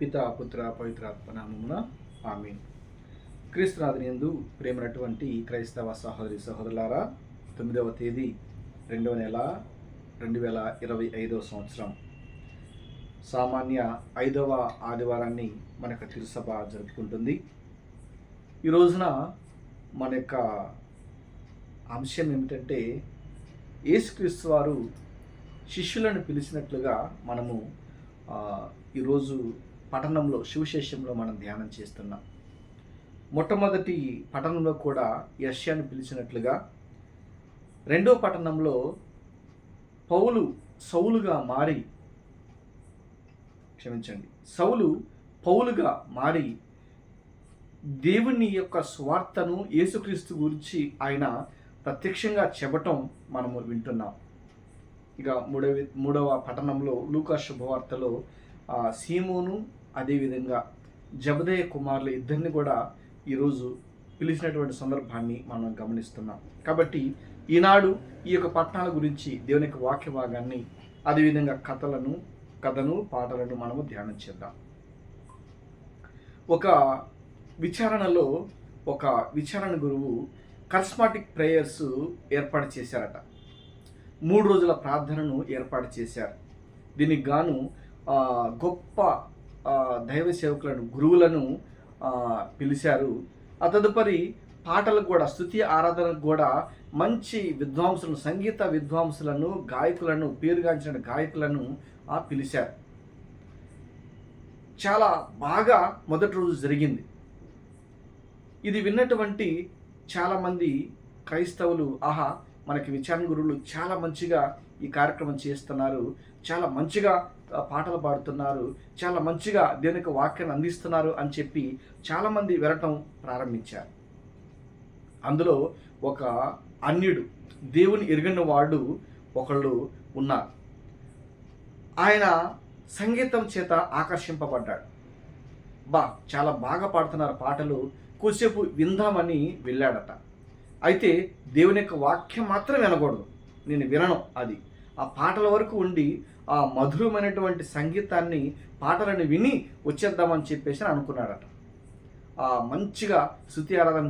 పితా పుత్ర పవిత్రాత్మ నామమున ఆమేన్. క్రీస్తునాథుని యందు ప్రేమైనటువంటి క్రైస్తవ సహోదరి సహోదరులారా, 9వ తేదీ 2వ నెల 2025 సంవత్సరం సామాన్య 5వ ఆదివారాన్ని మనకు తిరుసభ జరుపుకుంటుంది. ఈ రోజున మన యొక్క అంశం ఏమిటంటే, యేసుక్రీస్తు వారు శిష్యులను పిలిచినట్లుగా మనము ఈరోజు పట్టణంలో సువిశేషంలో మనం ధ్యానం చేస్తున్నాం. మొట్టమొదటి పట్టణంలో కూడా యెషయాను పిలిచినట్లుగా, రెండో పట్టణంలో సౌలు పౌలుగా మారి దేవుని యొక్క స్వార్థను యేసుక్రీస్తు గురించి ఆయన ప్రత్యక్షంగా చెప్పటం మనము వింటున్నాం. ఇక మూడవ పట్టణంలో లూకా శుభవార్తలో సీమోను అదేవిధంగా జబదయి కుమారులు ఇద్దరిని కూడా ఈరోజు పిలిచినటువంటి సందర్భాన్ని మనం గమనిస్తున్నాం. కాబట్టి ఈనాడు ఈ యొక్క పట్టణాల గురించి దేవుని యొక్క వాక్య భాగాన్ని అదేవిధంగా కథను పాటలను మనము ధ్యానం చేద్దాం. ఒక విచారణ గురువు కరిస్మాటిక్ ప్రేయర్స్ ఏర్పాటు చేశారట. 3 రోజుల ప్రార్థనను ఏర్పాటు చేశారు. దీనికి గాను గొప్ప దైవ సేవకులను, గురువులను పిలిచారు. ఆ తదుపరి పాటలకు కూడా, స్తుతి ఆరాధనకు కూడా మంచి విద్వాంసులను, సంగీత విద్వాంసులను, గాయకులను, పేరుగాంచిన గాయకులను పిలిచారు. చాలా బాగా మొదటి రోజు జరిగింది. ఇది విన్నటువంటి చాలామంది క్రైస్తవులు, ఆహా, మనకి విచారణ గురువులు చాలా మంచిగా ఈ కార్యక్రమం చేస్తున్నారు, చాలా మంచిగా పాటలు పాడుతున్నారు, చాలా మంచిగా దేవుని యొక్క వాక్యాన్ని అందిస్తున్నారు అని చెప్పి చాలామంది వినటం ప్రారంభించారు. అందులో ఒక అన్యుడు, దేవుని ఎరుగని వాడు ఒకళ్ళు ఉన్నారు. ఆయన సంగీతం చేత ఆకర్షింపబడ్డాడు. చాలా బాగా పాడుతున్నారు పాటలు, కొద్దిసేపు విందామని వెళ్ళాడట. అయితే దేవుని యొక్క వాక్యం మాత్రం వినకూడదు, నేను వినను, అది ఆ పాటల వరకు ఉండి ఆ మధురమైనటువంటి సంగీతాన్ని, పాటలను విని వచ్చేద్దామని చెప్పేసి అనుకున్నాడట. మంచిగా స్తుతి ఆరాధన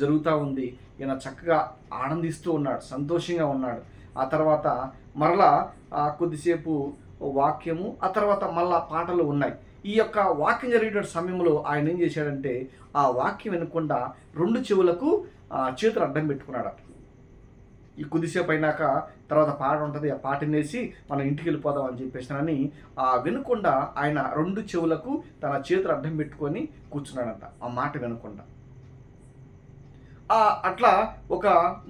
జరుగుతూ ఉంది. ఈయన చక్కగా ఆనందిస్తూ ఉన్నాడు, సంతోషంగా ఉన్నాడు. ఆ తర్వాత మరలా కొద్దిసేపు వాక్యము, ఆ తర్వాత మళ్ళా పాటలు ఉన్నాయి. ఈ యొక్క వాక్యం జరిగే సమయంలో ఆయన ఏం చేశాడంటే, ఆ వాక్యం వినకుండా 2 చెవులకు చేతులు అడ్డం పెట్టుకున్నాడట. ఈ కొద్దిసేపు అయినాక తర్వాత పాట ఉంటుంది, ఆ పాట వినేసి మనం ఇంటికి వెళ్ళిపోదాం అని చెప్పేసినని వినకుండా ఆయన 2 చెవులకు తన చేతులు అడ్డం పెట్టుకొని కూర్చున్నాడంట, ఆ మాట వినకుండా. అట్లా ఒక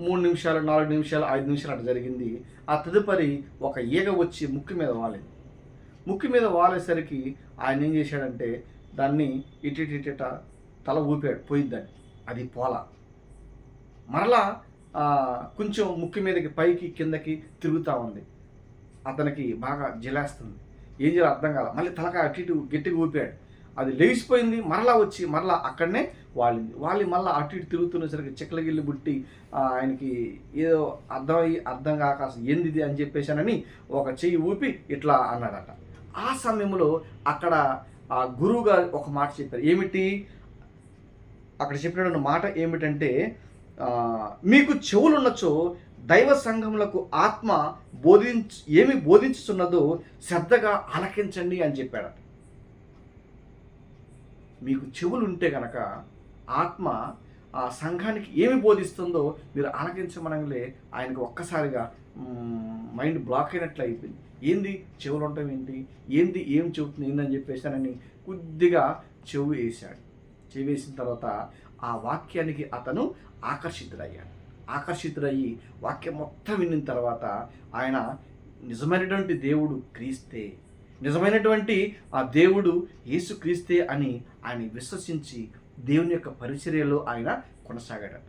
3 నిమిషాలు, 4 నిమిషాలు, 5 నిమిషాలు అట్లా జరిగింది. ఆ తదుపరి ఒక ఈగ వచ్చి ముక్కు మీద వాలింది. ముక్కు మీద వాలేసరికి ఆయన ఏం చేశాడంటే, దాన్ని ఇటిట తల ఊపాడు, పోయిద్దని. అది పోలా. మరలా కొంచెం ముక్కు మీదకి పైకి కిందకి తిరుగుతూ ఉంది. అతనికి బాగా జిలేస్తుంది, ఏం చేయాలో అర్థం కాల. మళ్ళీ తలక అటు ఇటు గట్టిగా ఊపాడు, అది లేచిపోయింది. మరలా వచ్చి మరలా అక్కడనే వాళ్ళు మళ్ళీ అటు ఇటు తిరుగుతున్నసరికి చిక్కలగిల్లి బుట్టి ఆయనకి ఏదో అర్థం కాక అసలు ఏంది అని చెప్పేశానని ఒక చెయ్యి ఊపి ఇట్లా అన్నాడట. ఆ సమయంలో అక్కడ ఆ గురువు గారు ఒక మాట చెప్పారు. ఏమిటి అక్కడ చెప్పిన మాట ఏమిటంటే, మీకు చెవులున్నచో దైవ సంఘములకు ఆత్మ ఏమి బోధించుతున్నదో శ్రద్ధగా ఆలకించండి అని చెప్పాడట. మీకు చెవులు ఉంటే కనుక ఆత్మ ఆ సంఘానికి ఏమి బోధిస్తుందో మీరు ఆలకించమనలే ఆయనకు ఒక్కసారిగా మైండ్ బ్లాక్ అయినట్లు అయిపోయింది. ఏంది చెవులు ఉండటం ఏంటి, ఏం చెబుతుంది ఏందని చెప్పేసానని కొద్దిగా చెవు వేశాడు. చెవి వేసిన తర్వాత ఆ వాక్యానికి అతను ఆకర్షితుడయ్యి వాక్యం మొత్తం విన్న తర్వాత ఆయన నిజమైనటువంటి దేవుడు క్రీస్తే, నిజమైనటువంటి ఆ దేవుడు యేసు క్రీస్తే అని ఆయన విశ్వసించి దేవుని యొక్క పరిచర్యలో ఆయన కొనసాగాడట.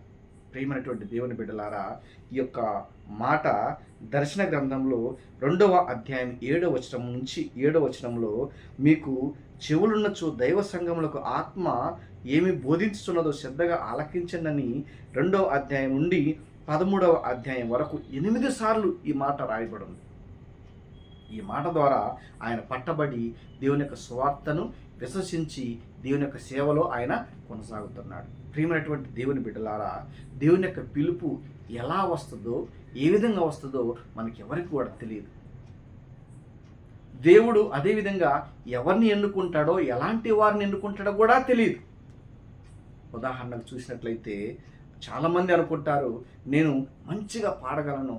ప్రియమైనటువంటి దేవుని బిడ్డలారా, ఈ యొక్క మాట దర్శన గ్రంథంలో 2వ అధ్యాయం 7వ వచనం నుంచి 7వ వచనంలో, మీకు చెవులున్నచో దైవ సంఘములకు ఆత్మ ఏమి బోధించుతున్నదో శ్రద్ధగా ఆలకించండి 2వ అధ్యాయం నుండి 13వ అధ్యాయం వరకు 8 సార్లు ఈ మాట రాయబడింది. ఈ మాట ద్వారా ఆయన పట్టబడి దేవుని యొక్క సువార్తను విశ్వసించి దేవుని యొక్క సేవలో ఆయన కొనసాగుతున్నాడు. ప్రియమైనటువంటి దేవుని బిడ్డలారా, దేవుని యొక్క పిలుపు ఎలా వస్తుందో, ఏ విధంగా వస్తుందో మనకి ఎవరికి కూడా తెలియదు. దేవుడు అదేవిధంగా ఎవరిని ఎన్నుకుంటాడో, ఎలాంటి వారిని ఎన్నుకుంటాడో కూడా తెలియదు. ఉదాహరణకు చూసినట్లయితే చాలామంది అనుకుంటారు, నేను మంచిగా పాడగలను,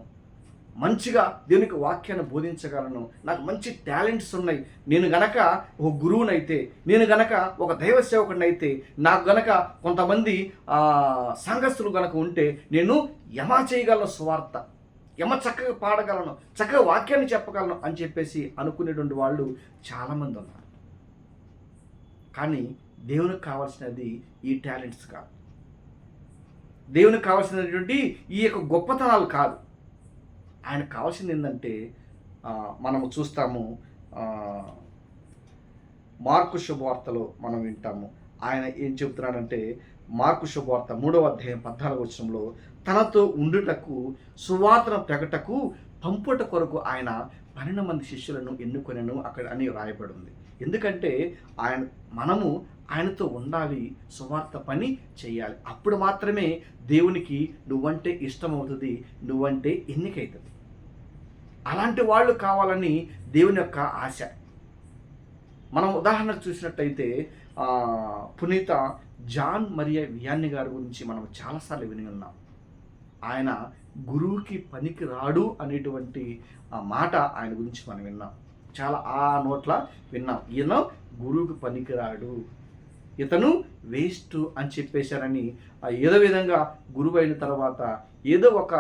మంచిగా దేవునికి వాక్యాన్ని బోధించగలను, నాకు మంచి టాలెంట్స్ ఉన్నాయి, నేను గనక ఒక గురువునైతే, నేను గనక ఒక దైవ సేవకుడినైతే, నాకు గనక కొంతమంది సంఘస్థులు గనక ఉంటే నేను యమ చేయగలను, సువార్త యమ చక్కగా పాడగలను, చక్కగా వాక్యాన్ని చెప్పగలను అని చెప్పేసి అనుకునేటువంటి వాళ్ళు చాలామంది ఉన్నారు. కానీ దేవునికి కావాల్సినది ఈ టాలెంట్స్ కాదు, దేవునికి కావాల్సినటువంటి ఈ యొక్క గొప్పతనాలు కాదు. ఆయనకు కావాల్సింది ఏంటంటే, మనము చూస్తాము, మార్కు శుభవార్తలో మనం వింటాము. ఆయన ఏం చెబుతున్నాడంటే, మార్కు శుభవార్త 3వ అధ్యాయం 14వ వచనంలో, తనతో ఉండుటకు సువార్తను ప్రకటకు పంపుట కొరకు ఆయన 12 మంది శిష్యులను ఎన్నుకొనెను అక్కడ అని రాయబడి ఉంది. ఎందుకంటే మనము ఆయనతో ఉండాలి, సువార్త పని చేయాలి. అప్పుడు మాత్రమే దేవునికి నువ్వంటే ఇష్టమవుతుంది, నువ్వంటే ఎన్నికవుతుంది. అలాంటి వాళ్ళు కావాలని దేవుని యొక్క ఆశ. మనం ఉదాహరణ చూసినట్టయితే పునీత జాన్ మరియా వియాన్ని గారి గురించి మనం చాలాసార్లు విని ఉన్నాం. ఆయన గురువుకి పనికి రాడు అనేటువంటి మాట ఆయన గురించి మనం విన్నాం, చాలా ఆ నోట్ల విన్నాం. ఈయన గురువుకి పనికిరాడు, ఇతను వేస్ట్ అని చెప్పేశారని, ఏదో విధంగా గురువు అయిన తర్వాత ఏదో ఒక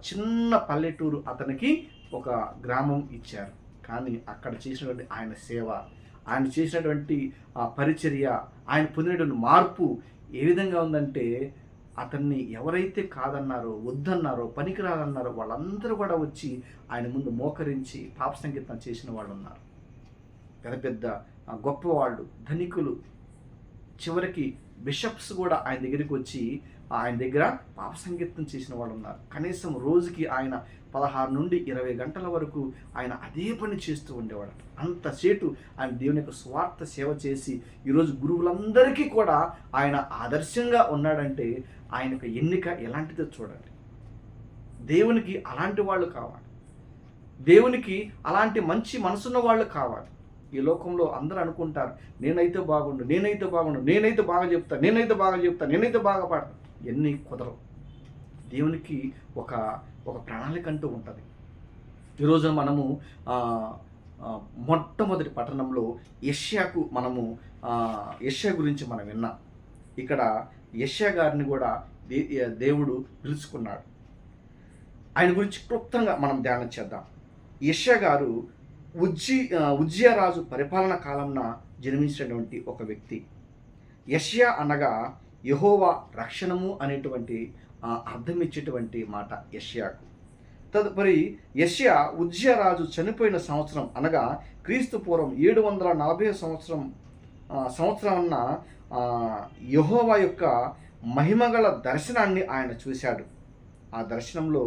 చిన్న పల్లెటూరు అతనికి ఒక గ్రామం ఇచ్చారు. కానీ అక్కడ చేసినటువంటి ఆయన సేవ, ఆయన చేసినటువంటి పరిచర్య, ఆయన పొందినటువంటి మార్పు ఏ విధంగా ఉందంటే, అతన్ని ఎవరైతే కాదన్నారో, వద్దన్నారో, పనికిరాదన్నారో వాళ్ళందరూ కూడా వచ్చి ఆయన ముందు మోకరించి పాప సంకీర్తన చేసిన వాళ్ళు ఉన్నారు. పెద్ద పెద్ద గొప్పవాళ్ళు, ధనికులు, చివరికి బిషప్స్ కూడా ఆయన దగ్గరికి వచ్చి ఆయన దగ్గర పాప సంకీర్తన చేసిన వాళ్ళు ఉన్నారు. కనీసం రోజుకి ఆయన 16 నుండి 20 గంటల వరకు ఆయన అదే పని చేస్తూ ఉండేవాడు. అంతసేటు ఆయన దేవుని యొక్క స్వార్థ సేవ చేసి ఈరోజు గురువులందరికీ కూడా ఆయన ఆదర్శంగా ఉన్నాడంటే ఆయన యొక్క ఎన్నిక ఎలాంటిదో చూడండి. దేవునికి అలాంటి వాళ్ళు కావాలి, దేవునికి అలాంటి మంచి మనసున్న వాళ్ళు కావాలి. ఈ లోకంలో అందరూ అనుకుంటారు, నేనైతే బాగుండు, నేనైతే బాగుండు, నేనైతే బాగా చెప్తా, నేనైతే బాగా చెప్తా, నేనైతే బాగా పాడతా. ఎన్ని కుదరవు. దేవునికి ఒక ప్రణాళిక అంటూ ఉంటుంది. ఈరోజు మనము మొట్టమొదటి పట్టణంలో యెషయా గురించి మనం విన్నాం. ఇక్కడ యెషయా గారిని కూడా దేవుడు పిలుచుకున్నాడు. ఆయన గురించి క్లుప్తంగా మనం ధ్యానం చేద్దాం. యెషయా గారు ఉజ్జియా రాజు పరిపాలన కాలంలో జన్మించినటువంటి ఒక వ్యక్తి. యెషయా అనగా యెహోవా రక్షణము అనేటువంటి అర్థం ఇచ్చేటువంటి మాట యెషయాకు. తదుపరి యెషయా ఉజ్జియా రాజు చనిపోయిన సంవత్సరం అనగా క్రీస్తు పూర్వం 740 సంవత్సరాన్న యెహోవా యొక్క మహిమగల దర్శనాన్ని ఆయన చూశాడు. ఆ దర్శనంలో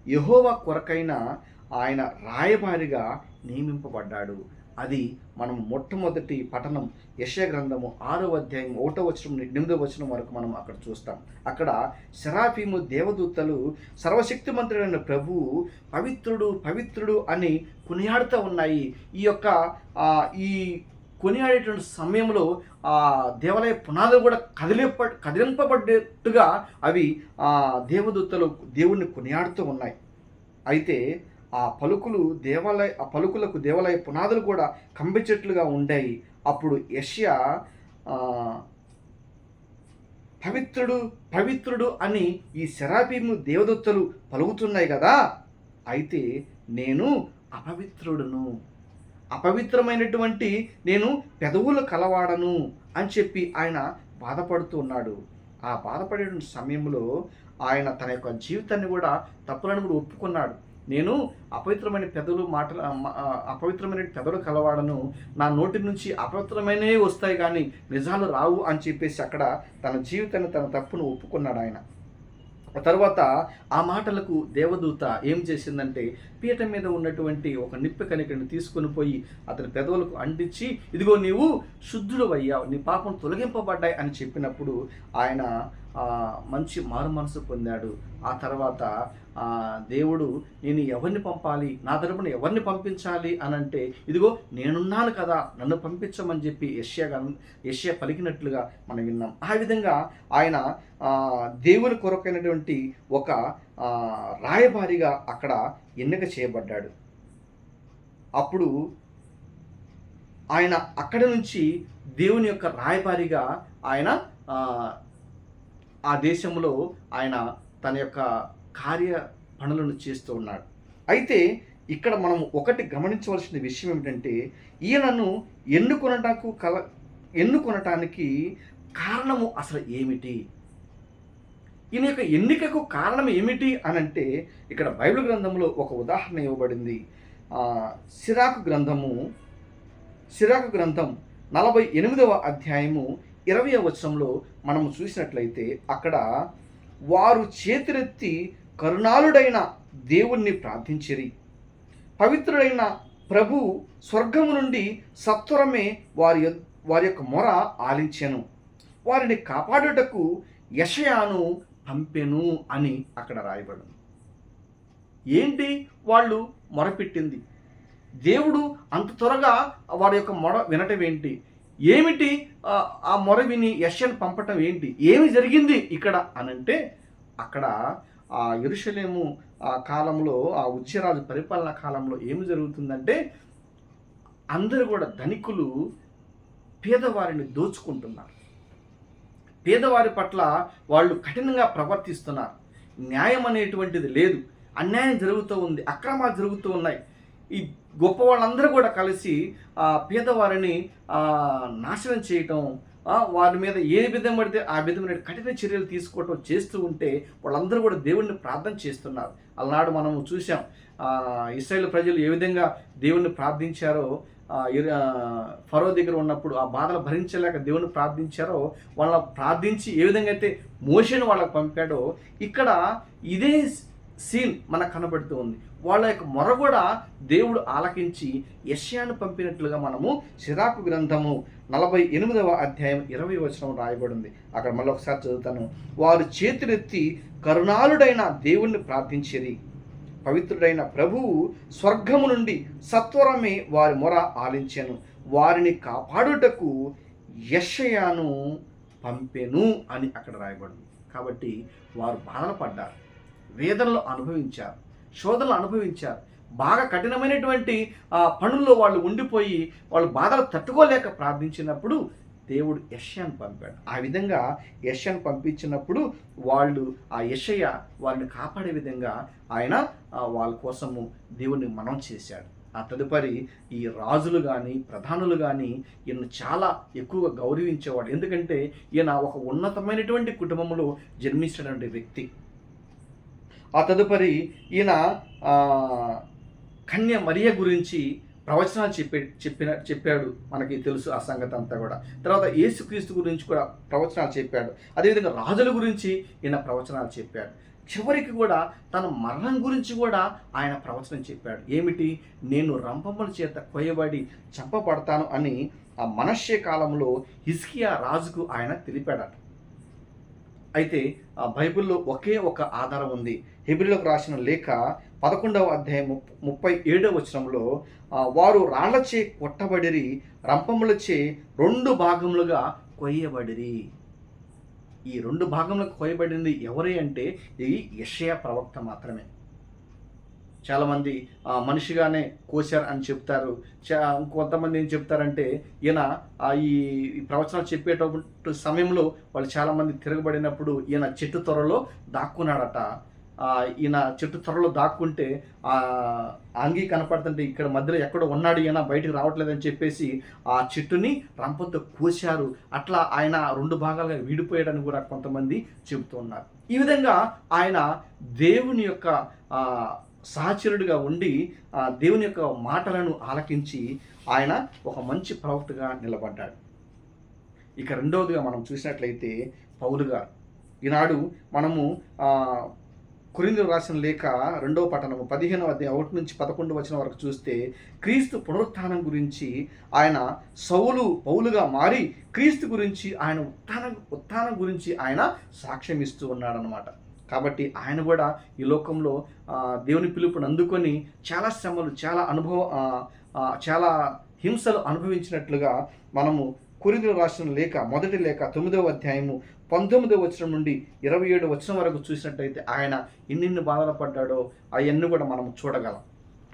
యెహోవా కొరకైన ఆయన రాయబారిగా నియమింపబడ్డాడు. అది మనం మొట్టమొదటి పఠనం యెషయా గ్రంథము 6వ అధ్యాయం 1వ వచనం 8వ వచనం వరకు మనం అక్కడ చూస్తాం. అక్కడ సెరాఫీము దేవదూతలు సర్వశక్తిమంతుడైన ప్రభువు పవిత్రుడు పవిత్రుడు అని కొనియాడుతూ ఉన్నాయి. ఈ కొనియాడేటువంటి సమయంలో దేవాలయ పునాదులు కూడా కదిలింపబడ్డట్టుగా అవి దేవదూతలు దేవుణ్ణి కొనియాడుతూ ఉన్నాయి. అయితే ఆ పలుకులకు దేవాలయ పునాదులు కూడా కంపించేట్లుగా ఉండాయి. అప్పుడు యెషయా పవిత్రుడు పవిత్రుడు అని ఈ సెరాఫీము దేవదూతలు పలుకుతున్నాయి కదా, అయితే నేను అపవిత్రమైనటువంటి నేను పెదవులు కలవాడను అని చెప్పి ఆయన బాధపడుతూ ఉన్నాడు. ఆ బాధపడేటువంటి సమయంలో ఆయన తన యొక్క జీవితాన్ని కూడా తప్పులను కూడా ఒప్పుకున్నాడు. నేను అపవిత్రమైన పెదవులు కలవాడను, నా నోటి నుంచి అపవిత్రమైనవి వస్తాయి కానీ నిజాలు రావు అని చెప్పేసి అక్కడ తన జీవితాన్ని, తన తప్పును ఒప్పుకున్నాడు ఆయన. తర్వాత ఆ మాటలకు దేవదూత ఏం చేసిందంటే పీట మీద ఉన్నటువంటి ఒక నిప్పె కణికను తీసుకొని పోయి అతని పెదవులకు అంటించి, ఇదిగో నీవు శుద్ధుడు అయ్యావు, నీ పాపం తొలగింపబడ్డాయి అని చెప్పినప్పుడు ఆయన మంచి మారు మనసు పొందాడు. ఆ తర్వాత దేవుడు నేను ఎవరిని పంపాలి, నా తరపున ఎవరిని పంపించాలి అని అంటే, ఇదిగో నేనున్నాను కదా, నన్ను పంపించమని చెప్పి యెషయా పలికినట్లుగా మనం విన్నాం. ఆ విధంగా ఆయన దేవుని కొరకైనటువంటి ఒక రాయబారిగా అక్కడ ఎన్నిక చేయబడ్డాడు. అప్పుడు ఆయన అక్కడి నుంచి దేవుని యొక్క రాయబారిగా ఆయన ఆ దేశంలో ఆయన తన యొక్క కార్య పనులను చేస్తూ ఉన్నాడు. అయితే ఇక్కడ మనం ఒకటి గమనించవలసిన విషయం ఏమిటంటే, ఈయనను ఎన్నుకొనటానికి కారణము అసలు ఏమిటి, ఈయన యొక్క ఎన్నికకు కారణం ఏమిటి అని అంటే, ఇక్కడ బైబిల్ గ్రంథంలో ఒక ఉదాహరణ ఇవ్వబడింది. సిరాకు గ్రంథం 48వ అధ్యాయము 20వ వచనంలో మనము చూసినట్లయితే, అక్కడ వారు చేతులెత్తి కరుణాళుడైన దేవుణ్ణి ప్రార్థించిరి, పవిత్రుడైన ప్రభు స్వర్గము నుండి సత్వరమే వారి యొక్క మొర ఆలించెను, వారిని కాపాడుటకు యెషయాను పంపెను అని అక్కడ రాయబడింది. ఏంటి వాళ్ళు మొరపెట్టింది? దేవుడు అంత త్వరగా వారి యొక్క మొర వినటం ఏంటి? ఏమిటి ఆ మొర విని యెషయాను పంపటం ఏంటి? ఏమి జరిగింది ఇక్కడ అనంటే, అక్కడ ఆ యెరూషలేము కాలంలో, ఆ ఉజ్జరాజు పరిపాలన కాలంలో ఏమి జరుగుతుందంటే, అందరూ కూడా ధనికులు పేదవారిని దోచుకుంటున్నారు, పేదవారి పట్ల వాళ్ళు కఠినంగా ప్రవర్తిస్తున్నారు, న్యాయం అనేటువంటిది లేదు, అన్యాయం జరుగుతూ ఉంది, అక్రమాలు జరుగుతూ ఉన్నాయి. ఈ గొప్ప వాళ్ళందరూ కూడా కలిసి పేదవారిని నాశనం చేయటం, వారి మీద ఏ విధం పడితే ఆ విధమైన కఠిన చర్యలు తీసుకోవటం చేస్తూ ఉంటే వాళ్ళందరూ కూడా దేవుణ్ణి ప్రార్థన చేస్తున్నారు. అలనాడు మనము చూసాం ఇశ్రాయేలు ప్రజలు ఏ విధంగా దేవుణ్ణి ప్రార్థించారో, ఫరో దగ్గర ఉన్నప్పుడు ఆ బాధలు భరించలేక దేవుని ప్రార్థించారో, వాళ్ళ ప్రార్థించి ఏ విధంగా అయితే మోషేను వాళ్ళకు పంపాడో, ఇక్కడ ఇదే సీన్ మనకు కనబడుతూ ఉంది. వాళ్ళ యొక్క మొర కూడా దేవుడు ఆలకించి యెషయాను పంపినట్లుగా మనము సిరాకు గ్రంథము 48వ అధ్యాయం 20వ వచనం రాయబడింది. అక్కడ మళ్ళీ ఒకసారి చదువుతాను. వారు చేతులెత్తి కరుణాళుడైన దేవుణ్ణి ప్రార్థించిరి, పవిత్రుడైన ప్రభువు స్వర్గము నుండి సత్వరమే వారి మొర ఆలించెను, వారిని కాపాడుటకు యెషయాను పంపెను అని అక్కడ రాయబడింది. కాబట్టి వారు బాధలు పడ్డారు, వేదనలు అనుభవించారు, శోధనలు అనుభవించారు, బాగా కఠినమైనటువంటి పనుల్లో వాళ్ళు ఉండిపోయి వాళ్ళు బాధలు తట్టుకోలేక ప్రార్థించినప్పుడు దేవుడు యెషయాను పంపాడు. ఆ విధంగా యెషయాను పంపించినప్పుడు వాళ్ళు ఆ యెషయా వారిని కాపాడే విధంగా ఆయన వాళ్ళ కోసము దేవుణ్ణి మనం చేశాడు. ఆ తదుపరి ఈ రాజులు కానీ ప్రధానులు కానీ ఈయన చాలా ఎక్కువగా గౌరవించేవాడు. ఎందుకంటే ఈయన ఒక ఉన్నతమైనటువంటి కుటుంబంలో జన్మించినటువంటి వ్యక్తి. ఆ తదుపరి ఈయన కన్య మరియ గురించి ప్రవచనాలు చెప్పాడు, మనకి తెలుసు ఆ సంగతి అంతా కూడా. తర్వాత యేసుక్రీస్తు గురించి కూడా ప్రవచనాలు చెప్పాడు. అదేవిధంగా రాజుల గురించి ఈయన ప్రవచనాలు చెప్పాడు. చివరికి కూడా తన మరణం గురించి కూడా ఆయన ప్రవచనం చెప్పాడు. ఏమిటి? నేను రంపముల చేత కొయ్యబడి చంపబడతాను అని ఆ మనష్షే కాలంలో హిజ్కియా రాజుకు ఆయన తెలిపాడట. అయితే ఆ బైబిల్లో ఒకే ఒక ఆధారం ఉంది. హెబ్రీలకు రాసిన లేఖ 11వ అధ్యాయం 37వ వచనంలో, వారు రాళ్లచే కొట్టబడిరి, రంపములచే 2 భాగములుగా కొయ్యబడిరి. ఈ 2 భాగములకు కొయ్యబడింది ఎవరి అంటే ఈ యెషయా ప్రవక్త మాత్రమే. చాలామంది మనిషిగానే కోశారు అని చెప్తారు. కొంతమంది ఏం చెప్తారంటే, ఈయన ఈ ప్రవచనాలు చెప్పేటప్పుడు సమయంలో వాళ్ళు చాలామంది తిరగబడినప్పుడు ఈయన చెట్టు త్వరలో దాక్కున్నాడట. ఈయన చెట్టు త్వరలో దాక్కుంటే అంగీ కనపడుతుంటే ఇక్కడ మధ్యలో ఎక్కడో ఉన్నాడు, ఈయన బయటకు రావట్లేదని చెప్పేసి ఆ చెట్టుని రంపంతో కోశారు. అట్లా ఆయన 2 భాగాలుగా విడిపోయాడని కూడా కొంతమంది చెబుతూ ఉన్నారు. ఈ విధంగా ఆయన దేవుని యొక్క సహచరుడిగా ఉండి దేవుని యొక్క మాటలను ఆలకించి ఆయన ఒక మంచి ప్రవక్తగా నిలబడ్డాడు. ఇక రెండవదిగా మనం చూసినట్లయితే పౌలు గారు. ఈనాడు మనము కొరింథీయులకు రాసిన లేఖ 2వ పట్టణము 15వ అధ్యాయం 1 నుంచి 11 వచనం వరకు చూస్తే క్రీస్తు పునరుత్థానం గురించి ఆయన పౌలుగా మారి క్రీస్తు గురించి ఆయన ఉత్థానం గురించి ఆయన సాక్ష్యం ఇస్తూ ఉన్నాడనమాట. కాబట్టి ఆయన కూడా ఈ లోకంలో దేవుని పిలుపుని అందుకొని చాలా శ్రమలు, చాలా హింసలు అనుభవించినట్లుగా మనము కొరింథీయులకు రాసిన లేఖ మొదటి లేఖ 9వ అధ్యాయము 19వ వచనం నుండి 27వ వచనం వరకు చూసినట్టయితే ఆయన ఎన్ని బాధలు పడ్డాడో అవన్నీ కూడా మనం చూడగలం.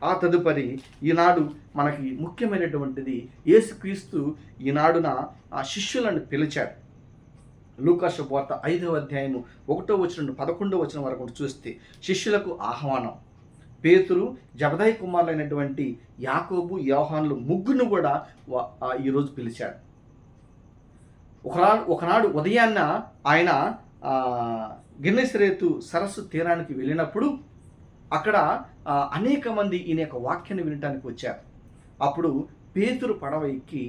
ఆ తదుపరి ఈనాడు మనకి ముఖ్యమైనటువంటిది యేసుక్రీస్తు ఈనాడున ఆ శిష్యులను పిలిచాడు. లూకా శుభవార్త 5వ అధ్యాయము 1వ వచనం నుండి 11వ వచనం వరకు చూస్తే శిష్యులకు ఆహ్వానం. పేతురు, జబదాయి కుమారులైనటువంటి యాకోబు, యోహానులు ముగ్గురు కూడా ఈరోజు పిలిచాడు. ఒకనాడు ఉదయాన్న ఆయన గిన్నెసరేతు సరస్సు తీరానికి వెళ్ళినప్పుడు అక్కడ అనేక మంది ఈయన యొక్క వాక్యాన్ని వినటానికి వచ్చారు. అప్పుడు పేతురు పడవ ఎక్కి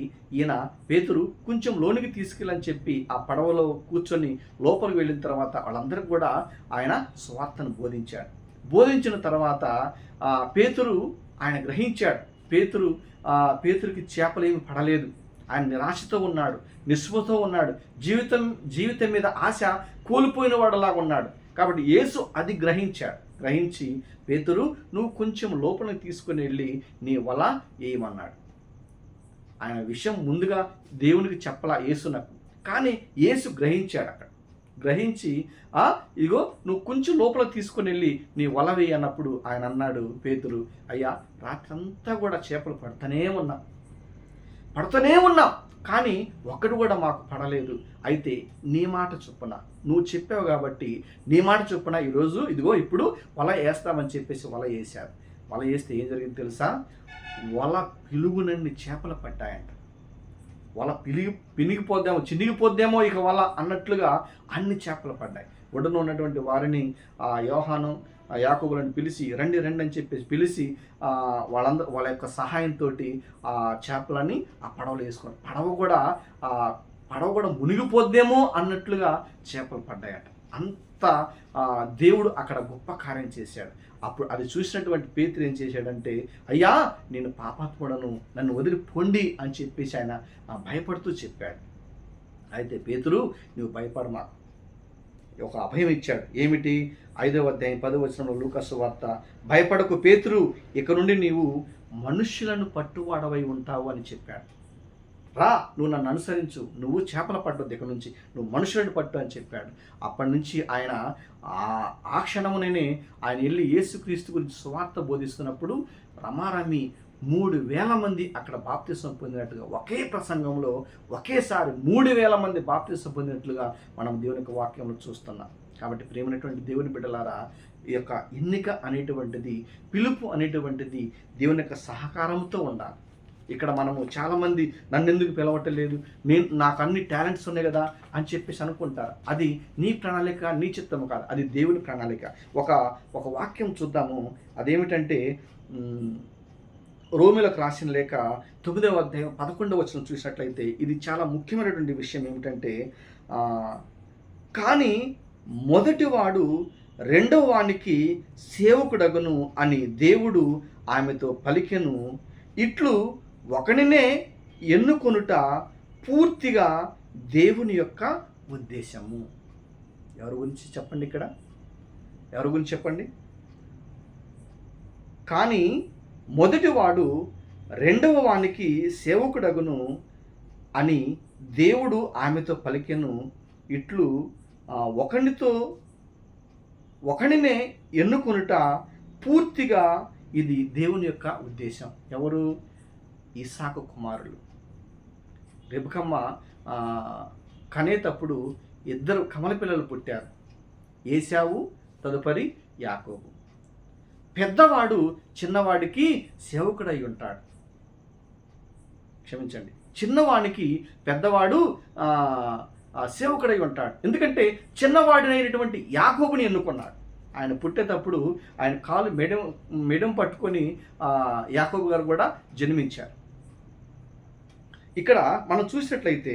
పేతురు కొంచెం లోనికి తీసుకెళ్ళని చెప్పి ఆ పడవలో కూర్చొని లోపలికి వెళ్ళిన తర్వాత వాళ్ళందరికీ కూడా ఆయన సువార్తను బోధించాడు. బోధించిన తర్వాత పేతురు ఆయన గ్రహించాడు. పేతురుకి చేపలేమి పడలేదు. ఆయన నిరాశతో ఉన్నాడు, నిస్పృహతో ఉన్నాడు, జీవితం మీద ఆశ కోల్పోయిన వాడులాగా ఉన్నాడు. కాబట్టి యేసు అది గ్రహించి పేతురు, నువ్వు కొంచెం లోపలికి తీసుకుని వెళ్ళి నీ వల వేయమన్నాడు. ఆయన విషయం ముందుగా దేవునికి చెప్పలా యేసునకు, కానీ యేసు గ్రహించాడు. అక్కడ గ్రహించి ఇదిగో నువ్వు కొంచెం లోపల తీసుకుని వెళ్ళి నీ వల వేయి అన్నప్పుడు ఆయన అన్నాడు, పేతురు, అయ్యా రాత్రంతా కూడా చేపలు పడుతూనే ఉన్నాం కానీ ఒక్కడు కూడా మాకు పడలేదు. అయితే నీ మాట చొప్పున నువ్వు చెప్పావు కాబట్టి నీ మాట చొప్పున ఈరోజు ఇప్పుడు వల వేస్తామని చెప్పేసి వల వేశారు. వల వేస్తే ఏం జరిగింది తెలుసా? వల పిలుగునన్ని చేపలు పట్టాయంట. వల చినిగిపోద్దేమో ఇక వల అన్నట్లుగా అన్ని చేపలు పడ్డాయి. ఒడ్డున ఉన్నటువంటి వారిని యోహాను, యాకోబులను పిలిచి రండి అని చెప్పేసి పిలిచి వాళ్ళ యొక్క సహాయంతో ఆ చేపలని ఆ పడవలో వేసుకున్నారు. పడవ కూడా మునిగిపోద్దేమో అన్నట్లుగా చేపలు పడ్డాయట. అంత దేవుడు అక్కడ గొప్ప కార్యం చేశాడు. అప్పుడు అది చూసినటువంటి పేతురు ఏం చేశాడంటే, అయ్యా నేను పాపాత్ముడను, నన్ను వదిలి పొండి అని చెప్పేసి ఆయన భయపడుతూ చెప్పాడు. అయితే పేతురు, నువ్వు భయపడమా, ఒక అభయం ఇచ్చాడు. ఏమిటి? 5వ అధ్యాయం 10వ వచనంలో లూకా సువార్త, భయపడకు పేతురు, ఇక నుండి నీవు మనుష్యులను పట్టువాడవై ఉంటావు అని చెప్పాడు. రా, నువ్వు నన్ను అనుసరించు, నువ్వు చేపల పట్టొద్దు, ఇక నుంచి నువ్వు మనుషులను పట్టు అని చెప్పాడు. అప్పటి నుంచి ఆయన ఆ క్షణమునే ఆయన వెళ్ళి యేసుక్రీస్తు గురించి సువార్త బోధిస్తున్నప్పుడు రమారమి 3,000 మంది అక్కడ బాప్తిసం పొందినట్టుగా, ఒకే ప్రసంగంలో ఒకేసారి 3,000 మంది బాప్తిసం పొందినట్లుగా మనం దేవుని యొక్క వాక్యంలో చూస్తున్నాం. కాబట్టి ప్రేమైనటువంటి దేవుని బిడ్డలారా, ఈ యొక్క ఎన్నిక అనేటువంటిది, పిలుపు అనేటువంటిది దేవుని యొక్క సహకారంతో ఉండాలి. ఇక్కడ మనము చాలామంది నన్ను ఎందుకు పిలవట్లేదు, నాకు అన్ని టాలెంట్స్ ఉన్నాయి కదా అని చెప్పేసి అనుకుంటారు. అది నీ ప్రణాళిక, నీ చిత్తము కాదు, అది దేవుని ప్రణాళిక. ఒక వాక్యం చూద్దాము. అదేమిటంటే రోమిలకు రాసిన లేఖ 9వ అధ్యాయం 11వ వచనం చూసినట్లయితే ఇది చాలా ముఖ్యమైనటువంటి విషయం. ఏమిటంటే కానీ మొదటివాడు రెండవ వానికి సేవకుడగును అని దేవుడు ఆమెతో పలికెను. ఇట్లు ఒకనినే ఎన్నుకొనుట పూర్తిగా దేవుని యొక్క ఉద్దేశము. ఎవరి గురించి చెప్పండి? ఇక్కడ ఎవరి గురించి చెప్పండి? కానీ మొదటివాడు రెండవ వానికి సేవకుడగును అని దేవుడు ఆమెతో పలికెను. ఇట్లు ఒకనినే ఎన్నుకొనుట పూర్తిగా ఇది దేవుని యొక్క ఉద్దేశం. ఎవరు? ఇస్సాకు కుమారులు. రెబెకమ్మ కనేటప్పుడు 2 కమల పిల్లలు పుట్టారు, ఏశావు, తదుపరి యాకోబు. పెద్దవాడు చిన్నవాడికి సేవకుడై ఉంటాడు. క్షమించండి, చిన్నవాడికి పెద్దవాడు సేవకుడై ఉంటాడు. ఎందుకంటే చిన్నవాడినైనటువంటి యాకోబుని ఎన్నుకున్నాడు. ఆయన పుట్టేటప్పుడు ఆయన కాలు మెడం పట్టుకొని యాకోబు గారు కూడా జన్మించారు. ఇక్కడ మనం చూసినట్లయితే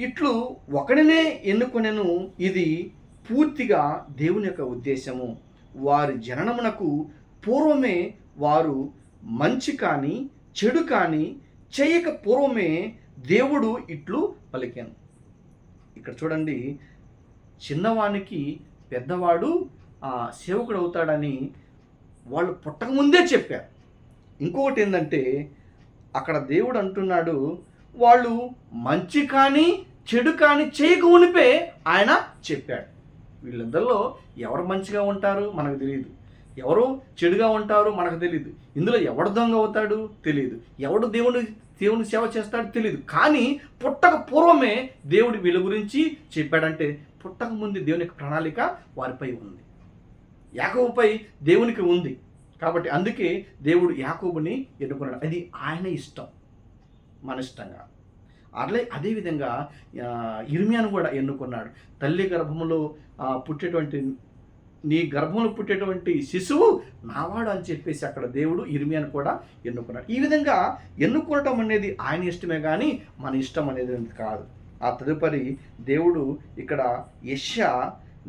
ఇట్లు ఒకడినే ఎన్నుకొనెను, ఇది పూర్తిగా దేవుని యొక్క ఉద్దేశము. వారి జననమునకు పూర్వమే వారు మంచి కానీ చెడు కానీ చేయక పూర్వమే దేవుడు ఇట్లు పలికాను. ఇక్కడ చూడండి, చిన్నవానికి పెద్దవాడు సేవకుడు అవుతాడని వాళ్ళు పుట్టకముందే చెప్పారు. ఇంకొకటి ఏంటంటే అక్కడ దేవుడు అంటున్నాడు, వాళ్ళు మంచి కానీ చెడు కానీ చేయక మునిపే ఆయన చెప్పాడు. వీళ్ళందరిలో ఎవరు మంచిగా ఉంటారు మనకు తెలియదు, ఎవరు చెడుగా ఉంటారు మనకు తెలియదు, ఇందులో ఎవడు దొంగ అవుతాడు తెలియదు, ఎవడు దేవుని సేవ చేస్తాడు తెలియదు. కానీ పుట్టక పూర్వమే దేవుడు వీళ్ళ గురించి చెప్పాడంటే పుట్టక ముందు దేవుని యొక్క ప్రణాళిక వారిపై ఉంది, యాకోబుపై దేవునికి ఉంది. కాబట్టి అందుకే దేవుడు యాకోబుని ఎన్నుకున్నాడు. అది ఆయన ఇష్టం, మన ఇష్టంగా. అదేవిధంగా ఇర్మియాను కూడా ఎన్నుకున్నాడు. తల్లి గర్భములో నీ గర్భంలో పుట్టేటువంటి శిశువు నావాడు అని చెప్పేసి అక్కడ దేవుడు ఇర్మియాను కూడా ఎన్నుకున్నాడు. ఈ విధంగా ఎన్నుకోవటం అనేది ఆయన ఇష్టమే కానీ మన ఇష్టం అనేది కాదు. ఆ తదుపరి దేవుడు ఇక్కడ యెషయా,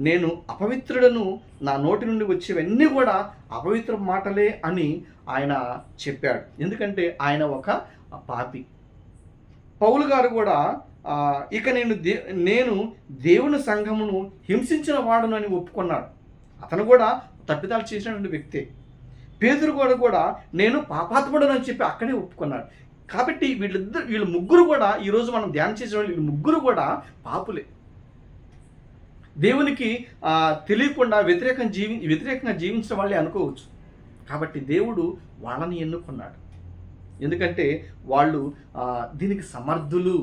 నేను అపవిత్రులను, నా నోటి నుండి వచ్చేవన్నీ కూడా అపవిత్ర మాటలే అని ఆయన చెప్పాడు. ఎందుకంటే ఆయన ఒక పాపి. పౌలు గారు కూడా ఇక నేను దేవుని సంఘమును హింసించిన వాడును అని ఒప్పుకున్నాడు. అతను కూడా తప్పిదాలు చేసినటువంటి వ్యక్తే. పేతురు కూడా నేను పాపాత్ముడను అని చెప్పి అక్కడే ఒప్పుకున్నాడు. కాబట్టి వీళ్ళు ముగ్గురు కూడా ఈరోజు మనం ధ్యానం చేసే వాళ్ళు, వీళ్ళు ముగ్గురు కూడా పాపులే. దేవునికి తెలియకుండా వ్యతిరేకంగా జీవించిన వాళ్ళే అనుకోవచ్చు. కాబట్టి దేవుడు వాళ్ళని ఎన్నుకున్నాడు. ఎందుకంటే వాళ్ళు దీనికి సమర్థులు,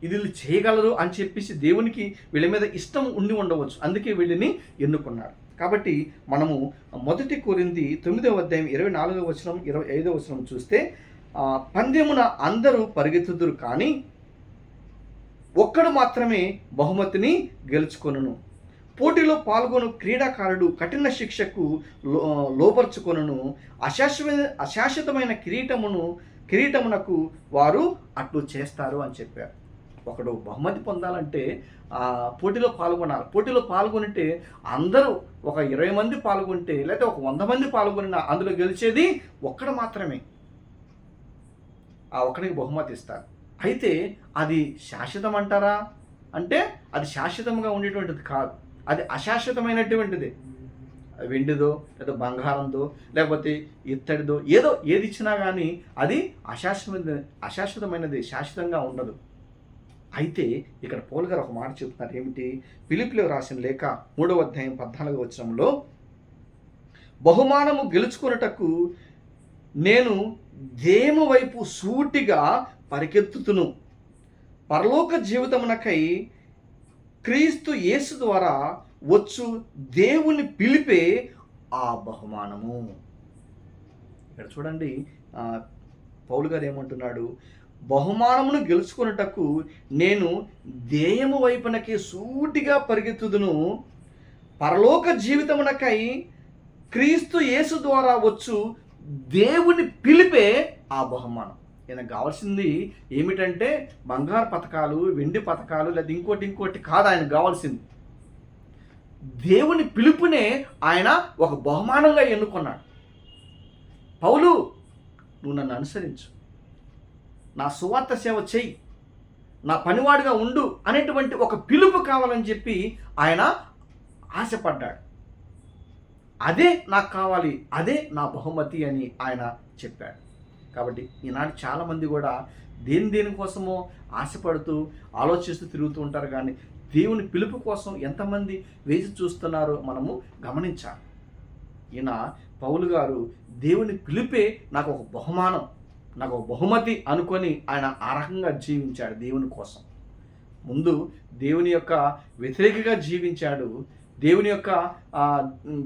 ఇది చేయగలరు అని చెప్పేసి దేవునికి వీళ్ళ మీద ఇష్టం ఉండి ఉండవచ్చు. అందుకే వీళ్ళని ఎన్నుకున్నాడు. కాబట్టి మనము 1 కొరింథీ 9వ అధ్యాయం 24వ వచనం 25వ వచనం చూస్తే, పందెమున అందరూ పరిగెత్తుదురు కానీ ఒక్కడు మాత్రమే బహుమతిని గెలుచుకొనును. పోటీలో పాల్గొను క్రీడాకారుడు కఠిన శిక్షకు లోపరుచుకొనును. అశాశ్వతమైన కిరీటమునకు వారు అట్లు చేస్తారు అని చెప్పారు. ఒకడు బహుమతి పొందాలంటే పోటీలో పాల్గొనాలి. పోటీలో పాల్గొనితే అందరూ ఒక 20 మంది పాల్గొంటే, లేకపోతే ఒక 100 మంది పాల్గొనినా అందులో గెలిచేది ఒక్కడు మాత్రమే. ఆ ఒక్కడికి బహుమతి ఇస్తారు. అయితే అది శాశ్వతం అంటారా అంటే అది శాశ్వతంగా ఉండేటువంటిది కాదు, అది అశాశ్వతమైనటువంటిది. వెండిదో లేదా బంగారందో లేకపోతే ఇత్తడిదో ఏది ఇచ్చినా కానీ అది అశాశ్వతమైనది, శాశ్వతంగా ఉండదు. అయితే ఇక్కడ పౌలు గారు ఒక మాట చెప్తున్నారు. ఏమిటి? ఫిలిప్పీయులకు రాసిన లేఖ 3వ అధ్యాయం 14వ వచనంలో, బహుమానము గెలుచుకొనుటకు నేను దేము వైపు సూటిగా పరిగెత్తుతును, పరలోక జీవితమునకై క్రీస్తు యేసు ద్వారా వచ్చు దేవుని పిలిపే ఆ బహుమానము. ఇక్కడ చూడండి, పౌలు గారు ఏమంటున్నాడు? బహుమానమును గెలుచుకున్నటకు నేను దేయము వైపునకే సూటిగా పరిగెత్తుదును, పరలోక జీవితమునకై క్రీస్తు యేసు ద్వారా వచ్చు దేవుని పిలిపే ఆ బహుమానం. ఈయనకు కావాల్సింది ఏమిటంటే బంగారు పథకాలు, వెండి పథకాలు లేదా ఇంకోటి కాదు. ఆయనకు కావాల్సింది దేవుని పిలుపునే ఆయన ఒక బహుమానంగా ఎన్నుకున్నాడు. పౌలు, నువ్వు నన్ను అనుసరించు, నా సువార్త సేవ చెయ్యి, నా పనివాడిగా ఉండు అనేటువంటి ఒక పిలుపు కావాలని చెప్పి ఆయన ఆశపడ్డాడు. అదే నాకు కావాలి, అదే నా బహుమతి అని ఆయన చెప్పాడు. కాబట్టి ఈనాడు చాలామంది కూడా దేనికోసమో ఆశపడుతూ ఆలోచిస్తూ తిరుగుతూ ఉంటారు. కానీ దేవుని పిలుపు కోసం ఎంతమంది వేచి చూస్తున్నారో మనము గమనించాలి. ఈయన పౌలు గారు దేవుని పిలిపే నాకు ఒక బహుమానం, నాకు ఒక బహుమతి అనుకొని ఆయన ఆ రకంగా జీవించాడు. దేవుని కోసం ముందు దేవుని యొక్క వ్యతిరేకగా జీవించాడు. దేవుని యొక్క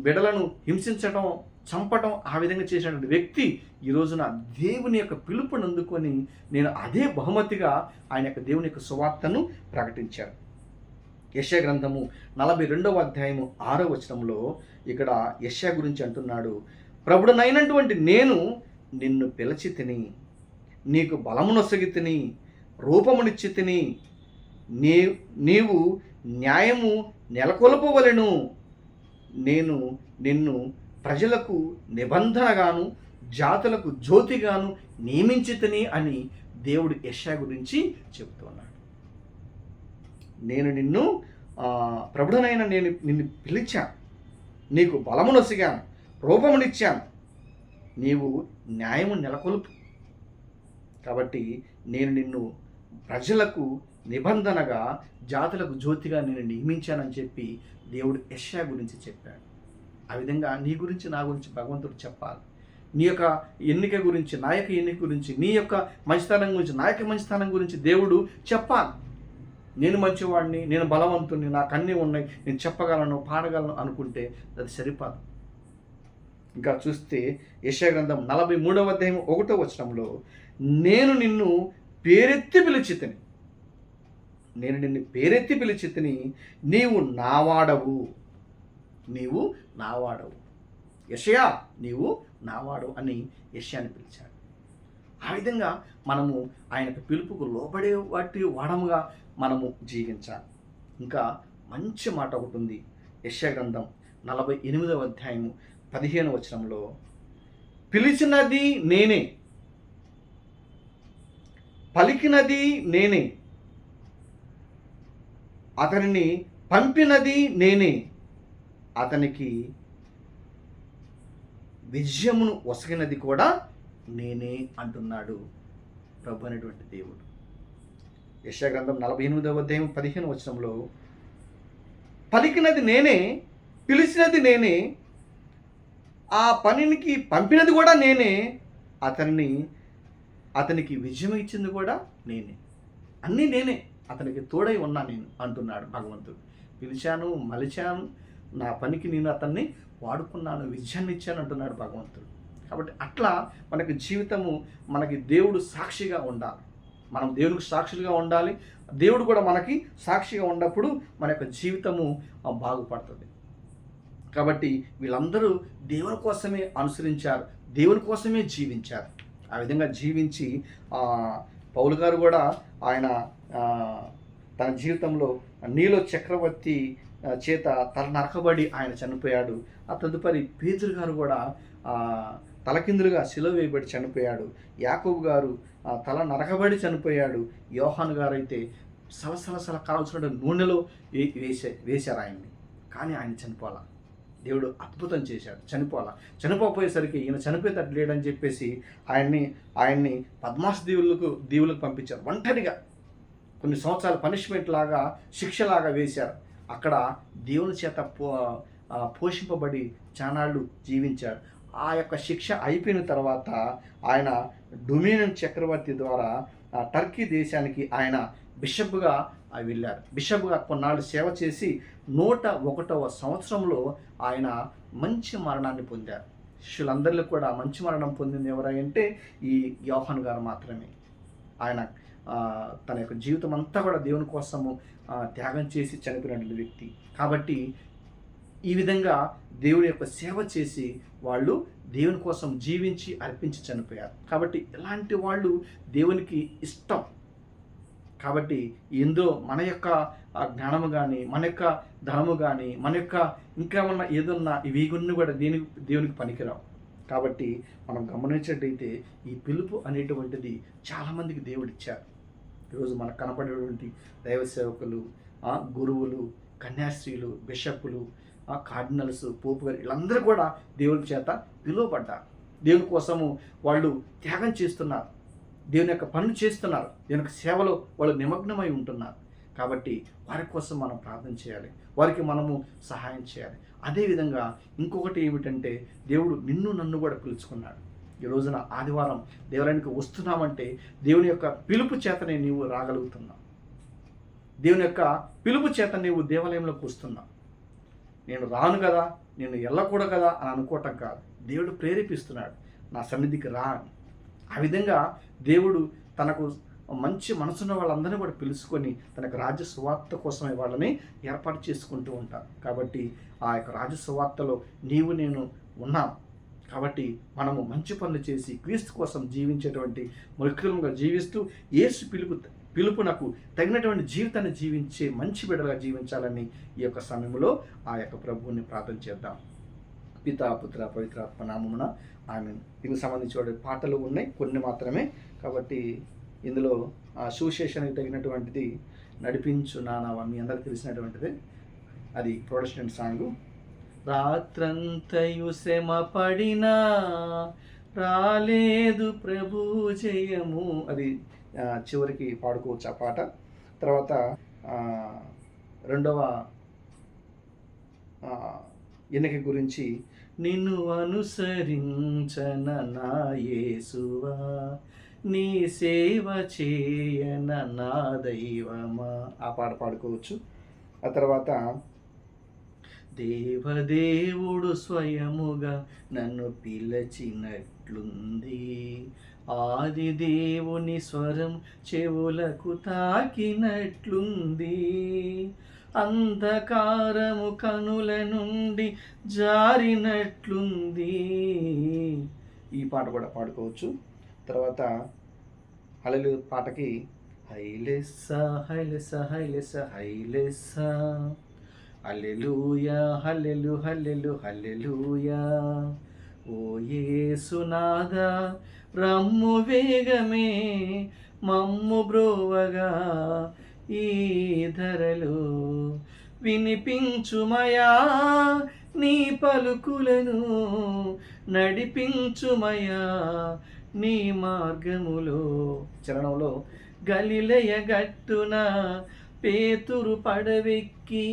బిడలను హింసించడం, చంపటం, ఆ విధంగా చేసినటువంటి వ్యక్తి ఈ రోజున దేవుని యొక్క పిలుపుని అందుకొని నేను అదే బహుమతిగా ఆయన యొక్క దేవుని యొక్క సువార్తను ప్రకటించాడు. యెషయా గ్రంథము 42వ అధ్యాయము 6వ వచనంలో ఇక్కడ యెషయా గురించి అంటున్నాడు, ప్రభుడునైనటువంటి నేను నిన్ను పిలిచి తిని, నీకు బలమునొసగి తిని, రూపమునిచ్చి తిని, నీ నీవు న్యాయము నెలకొల్పవలెను. నేను నిన్ను ప్రజలకు నిబంధనగాను జాతులకు జ్యోతిగాను నియమించితిని అని దేవుడు యెషయా గురించి చెబుతున్నాడు. నేను నిన్ను ప్రభుడనైన నేను నిన్ను పిలిచాను, నీకు బలమునొసిగాను, రూపమునిచ్చాను, నీవు న్యాయము నెలకొల్పు. కాబట్టి నేను నిన్ను ప్రజలకు నిబంధనగా జాతులకు జ్యోతిగా నేను నియమించానని చెప్పి దేవుడు యెషయా గురించి చెప్పాడు. ఆ విధంగా నీ గురించి నా గురించి భగవంతుడు చెప్పాలి. నీ యొక్క ఎన్నిక గురించి, నా యొక్క ఎన్నిక గురించి, నీ యొక్క మంచితనం గురించి, నా యొక్క మంచితనం గురించి దేవుడు చెప్పాలి. నేను మంచివాడిని, నేను బలవంతుడిని, నాకు అన్నీ ఉన్నాయి, నేను చెప్పగలను, పాడగలను అనుకుంటే అది సరిపోదు. ఇంకా చూస్తే యెషయా గ్రంథం 43వ అధ్యాయం 1వ వచనంలో, నేను నిన్ను పేరెత్తి పిలిచితిని, నేను నిన్ను పేరెత్తి పిలిచితిని, నీవు నావాడవు, నీవు నావాడవు. యెషయా నీవు నావాడు అని యెషయాని పిలిచాడు. ఆ విధంగా మనము ఆయనకు పిలుపుకు లోబడే వాడముగా మనము జీవించాలి. ఇంకా మంచి మాట ఒకటి ఉంది. యెషయా గ్రంథం 48వ అధ్యాయము 15వ వచనంలో, పిలిచినది నేనే, పలికినది నేనే, అతనిని పంపినది నేనే, అతనికి విజయమును ఒసగినది కూడా నేనే అంటున్నాడు ప్రభు అనేటువంటి దేవుడు. యెషయా గ్రంథం 48వ అధ్యాయం 15వ వచనంలో, పలికినది నేనే, పిలిచినది నేనే, ఆ పనికి పంపినది కూడా నేనే, అతనికి విజయం ఇచ్చింది కూడా నేనే, అన్నీ నేనే, అతనికి తోడై ఉన్నా నేను అంటున్నాడు భగవంతుడు. పిలిచాను, మలిచాను, నా పనికి నేను అతన్ని వాడుకున్నాను, విజయాన్ని ఇచ్చాను అంటున్నాడు భగవంతుడు. కాబట్టి అట్లా మనకి జీవితము, మనకి దేవుడు సాక్షిగా ఉండాలి, మనం దేవునికి సాక్షులుగా ఉండాలి, దేవుడు కూడా మనకి సాక్షిగా ఉన్నప్పుడు మన యొక్క జీవితము బాగుపడుతుంది. కాబట్టి వీళ్ళందరూ దేవుని కోసమే అనుసరించారు, దేవుని కోసమే జీవించారు. ఆ విధంగా జీవించి పౌలు గారు కూడా ఆయన తన జీవితంలో నీలో చక్రవర్తి చేత తల నరకబడి ఆయన చనిపోయాడు. ఆ తదుపరి పేతురు గారు కూడా తలకిందులుగా సిలువ వేయబడి చనిపోయాడు. యాకోబు గారు తల నరకబడి చనిపోయాడు. యోహాను గారు అయితే సలసలసల కాల్చిన నూనెలో వేశారు ఆయన్ని, కానీ ఆయన చనిపోలా. దేవుడు అద్భుతం చేశాడు, చనిపోయేసరికి ఈయన చనిపోయేటట్టు లేడని చెప్పేసి ఆయన్ని పద్మాస దీవులకు పంపించారు. ఒంటరిగా కొన్ని సంవత్సరాల పనిష్మెంట్ లాగా, శిక్షలాగా వేశారు. అక్కడ దేవుని చేత పోషింపబడి చానాళ్ళు జీవించాడు. ఆ యొక్క శిక్ష అయిపోయిన తర్వాత ఆయన డొమినియన్ చక్రవర్తి ద్వారా టర్కీ దేశానికి ఆయన బిషప్గా వెళ్ళారు. బిషప్గా కొన్నాళ్ళు సేవ చేసి 101వ సంవత్సరంలో ఆయన మంచి మరణాన్ని పొందారు. శిష్యులందరిలో కూడా మంచి మరణం పొందింది ఎవరంటే ఈ యోహాను గారు మాత్రమే. ఆయన తన యొక్క జీవితం అంతా కూడా దేవుని కోసము త్యాగం చేసి చనిపోయిన వ్యక్తి. కాబట్టి ఈ విధంగా దేవుని యొక్క సేవ చేసి వాళ్ళు దేవుని కోసం జీవించి అర్పించి చనిపోయారు. కాబట్టి ఇలాంటి వాళ్ళు దేవునికి ఇష్టం. కాబట్టి ఇందులో మన యొక్క జ్ఞానము కానీ, మన యొక్క ధనము కానీ, మన యొక్క ఇంకా ఉన్న ఏదన్నా ఇవి కొన్ని కూడా దేవునికి పనికిరావు. కాబట్టి మనం గమనించినట్టయితే ఈ పిలుపు అనేటువంటిది చాలామందికి దేవుడిచ్చారు. ఈరోజు మనకు కనపడేటువంటి దైవ సేవకులు, గురువులు, కన్యాస్త్రీలు, బిషప్పులు, కార్డినల్స్, పోపు గారు, వీళ్ళందరూ కూడా దేవుని చేత పిలువబడ్డారు. దేవుని కోసము వాళ్ళు త్యాగం చేస్తున్నారు, దేవుని యొక్క పనులు చేస్తున్నారు, దేవుని యొక్క సేవలో వాళ్ళు నిమగ్నమై ఉంటున్నారు. కాబట్టి వారి కోసం మనం ప్రార్థన చేయాలి, వారికి మనము సహాయం చేయాలి. అదేవిధంగా ఇంకొకటి ఏమిటంటే దేవుడు నిన్ను నన్ను కూడా పిలుచుకున్నాడు. ఈ రోజున ఆదివారం దేవాలయానికి వస్తున్నామంటే దేవుని యొక్క పిలుపు చేతనే నీవు రాగలుగుతున్నావు. దేవుని యొక్క పిలుపు చేత నీవు దేవాలయంలోకి వస్తున్నావు. నేను రాను కదా, నేను వెళ్ళకూడదు కదా అని అనుకోవటం కాదు. దేవుడు ప్రేరేపిస్తున్నాడు, నా సన్నిధికి రా అని. ఆ విధంగా దేవుడు తనకు మంచి మనసున్న వాళ్ళందరినీ కూడా పిలుచుకొని తనకు రాజ్య సువార్త కోసమే వాళ్ళని ఏర్పాటు చేసుకుంటూ ఉంటారు. కాబట్టి ఆ యొక్క రాజ్య సువార్తలో నీవు నేను ఉన్నాం. కాబట్టి మనము మంచి పనులు చేసి క్రీస్తు కోసం జీవించేటువంటి ముఖ్యంగా జీవిస్తూ యేసు పిలుపునకు తగినటువంటి జీవితాన్ని జీవించే మంచి బిడ్డలుగా జీవించాలని ఈ యొక్క సమయంలో ఆ యొక్క ప్రభువుని ప్రార్థన చేద్దాం. పితా పుత్ర పవిత్రాత్మ నామమున ఆమేన్. దీనికి సంబంధించిన పాటలు ఉన్నాయి, కొన్ని మాత్రమే. కాబట్టి ఇందులో ఆ సువిశేషానికి తగినటువంటిది నడిపించు నానావా, మీ అందరికి తెలిసినటువంటిది, అది ప్రొటెస్టెంట్ సాంగు. రాత్రంతయు శ్రమ పడినా రాలేదు ప్రభు జయము, అది చివరికి పాడుకోవచ్చు ఆ పాట. తర్వాత రెండవ ఎన్నిక గురించి, నిన్ను అనుసరించన నా యేసువా, నీ సేవ చేయన నా దైవమా, ఆ పాట పాడుకోవచ్చు. ఆ తర్వాత దేవదేవుడు స్వయముగా నన్ను పిలచినట్లుంది, ఆది దేవుని స్వరం చెవులకు తాకినట్లుంది, అంధకారము కనుల నుండి జారినట్లుంది, ఈ పాట కూడా పాడుకోవచ్చు. తర్వాత హల్లెలూయా పాటకి హైలెస్సా హైలెస్సా హైలెస్సా హైలెస్సా, హల్లెలూయా హల్లెలు హల్లెలు హల్లెలూయా, ఓ యేసునాథా రమ్ము వేగమే మమ్ము బ్రోవగా ఈ ధరలో, వినిపించుమయా నీ పలుకులను, నడిపించుమయా నీ మార్గములో. చరణంలో, గలిలయ గట్టున పేతురు పడవెక్కి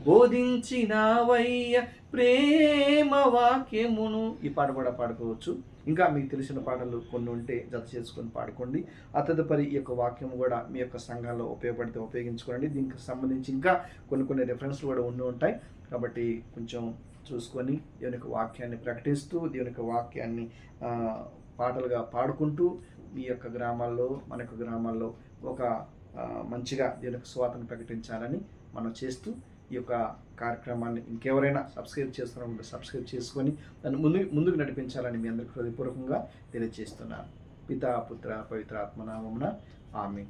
బోధించినావయ్య ప్రేమ వాక్యమును, ఈ పాట కూడా పాడుకోవచ్చు. ఇంకా మీకు తెలిసిన పాటలు కొన్ని ఉంటే జత చేసుకొని పాడుకోండి. ఆ తదుపరి ఈ యొక్క వాక్యం కూడా మీ యొక్క సంఘాల్లో ఉపయోగపడితే ఉపయోగించుకోండి. దీనికి సంబంధించి ఇంకా కొన్ని రెఫరెన్స్లు కూడా ఉండి ఉంటాయి. కాబట్టి కొంచెం చూసుకొని దేవుని యొక్క వాక్యాన్ని ప్రకటిస్తూ, దేవుని యొక్క వాక్యాన్ని పాటలుగా పాడుకుంటూ మీ యొక్క గ్రామాల్లో, మన యొక్క గ్రామాల్లో ఒక మంచిగా దేవుని యొక్క సువార్తను ప్రకటించాలని మనం చేస్తూ, ఈ యొక్క కార్యక్రమాన్ని ఇంకెవరైనా సబ్స్క్రైబ్ చేస్తున్నప్పుడు సబ్స్క్రైబ్ చేసుకొని దాన్ని ముందుకు నడిపించాలని మీ అందరికీ హృదయపూర్వకంగా తెలియజేస్తున్నాను. పితా పుత్ర పవిత్ర ఆత్మ నామమున ఆమేన్.